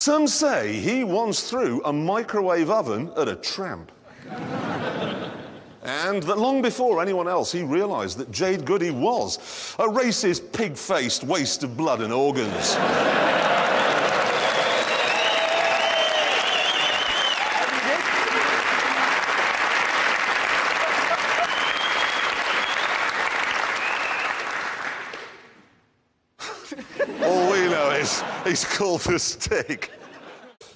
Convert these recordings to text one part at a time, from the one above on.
Some say he once threw a microwave oven at a tramp. And that long before anyone else, he realised that Jade Goody was a racist, pig-faced waste of blood and organs. All we know is he's called The Stig.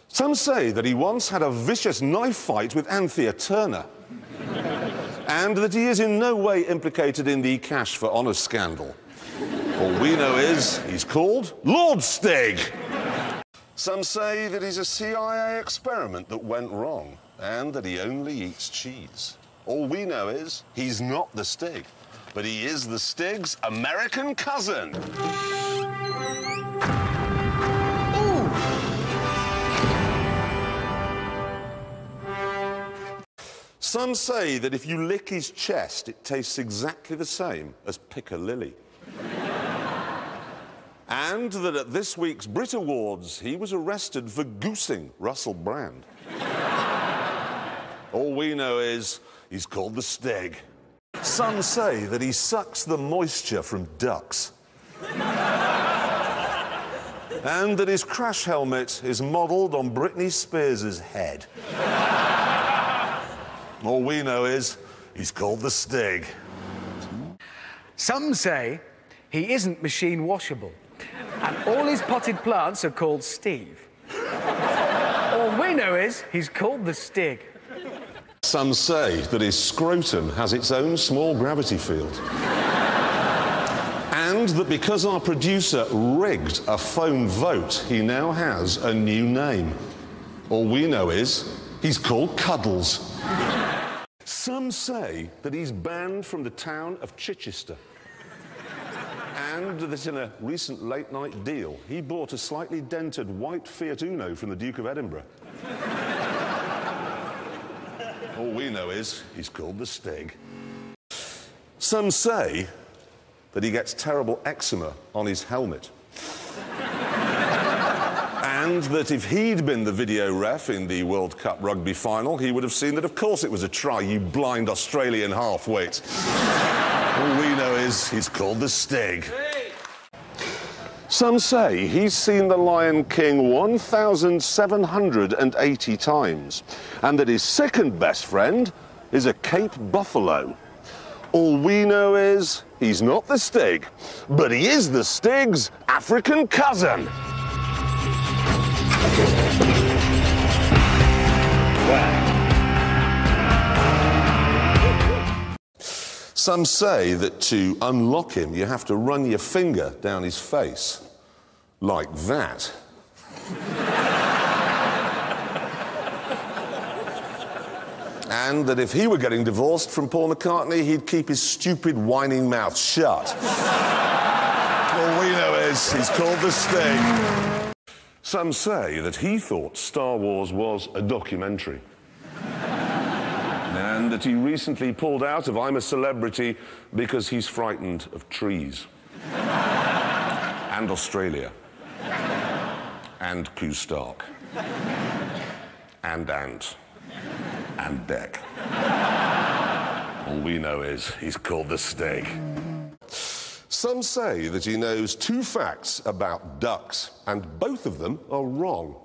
Some say that he once had a vicious knife fight with Anthea Turner, and that he is in no way implicated in the Cash for Honour scandal. All we know is he's called Lord Stig. Some say that he's a CIA experiment that went wrong, and that he only eats cheese. All we know is he's not the Stig, but he is the Stig's American cousin. Some say that if you lick his chest, it tastes exactly the same as piccalilli. And that at this week's Brit Awards, he was arrested for goosing Russell Brand. All we know is he's called The Stig. Some say that he sucks the moisture from ducks. And that his crash helmet is modelled on Britney Spears' head. All we know is he's called The Stig. Some say he isn't machine washable, and all his potted plants are called Steve. All we know is he's called The Stig. Some say that his scrotum has its own small gravity field. And that because our producer rigged a phone vote, he now has a new name. All we know is he's called Cuddles. Some say that he's banned from the town of Chichester, and that in a recent late-night deal, he bought a slightly dented white Fiat Uno from the Duke of Edinburgh. All we know is he's called The Stig. Some say that he gets terrible eczema on his helmet. And that if he'd been the video ref in the World Cup rugby final, he would have seen that, of course, it was a try, you blind Australian half-wit. All we know is he's called The Stig. Hey. Some say he's seen The Lion King 1,780 times, and that his second best friend is a Cape buffalo. All we know is he's not The Stig, but he is The Stig's African cousin. Some say that to unlock him, you have to run your finger down his face, like that. And that if he were getting divorced from Paul McCartney, he'd keep his stupid, whining mouth shut. All we know is he's called The Stig. Some say that he thought Star Wars was a documentary. And that he recently pulled out of I'm a Celebrity because he's frightened of trees. And Australia. And Q Stark. And Ant. And Deck. All we know is he's called The Stig. Some say that he knows 2 facts about ducks, and both of them are wrong.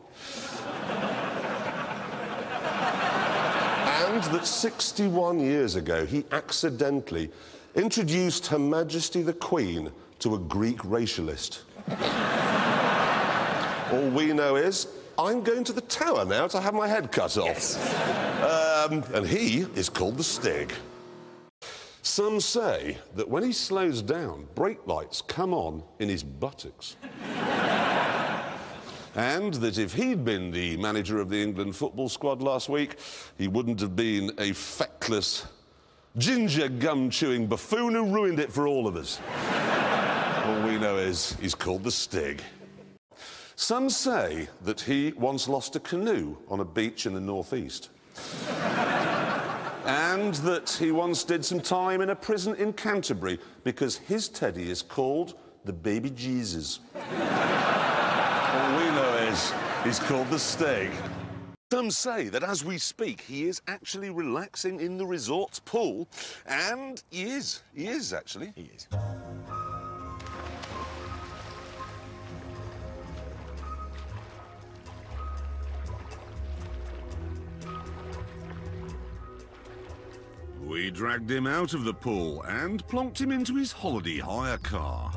And that 61 years ago, he accidentally introduced Her Majesty the Queen to a Greek racialist. All we know is I'm going to the Tower now to have my head cut off. Yes. And he is called The Stig. Some say that when he slows down, brake lights come on in his buttocks. And that if he'd been the manager of the England football squad last week, he wouldn't have been a feckless, ginger gum-chewing buffoon who ruined it for all of us. All we know is he's called The Stig. Some say that he once lost a canoe on a beach in the northeast. And that he once did some time in a prison in Canterbury because his teddy is called the Baby Jesus. All we know is he's called the Stig. Some say that as we speak, he is actually relaxing in the resort's pool. And he is. He is, actually. He is. We dragged him out of the pool and plonked him into his holiday hire car.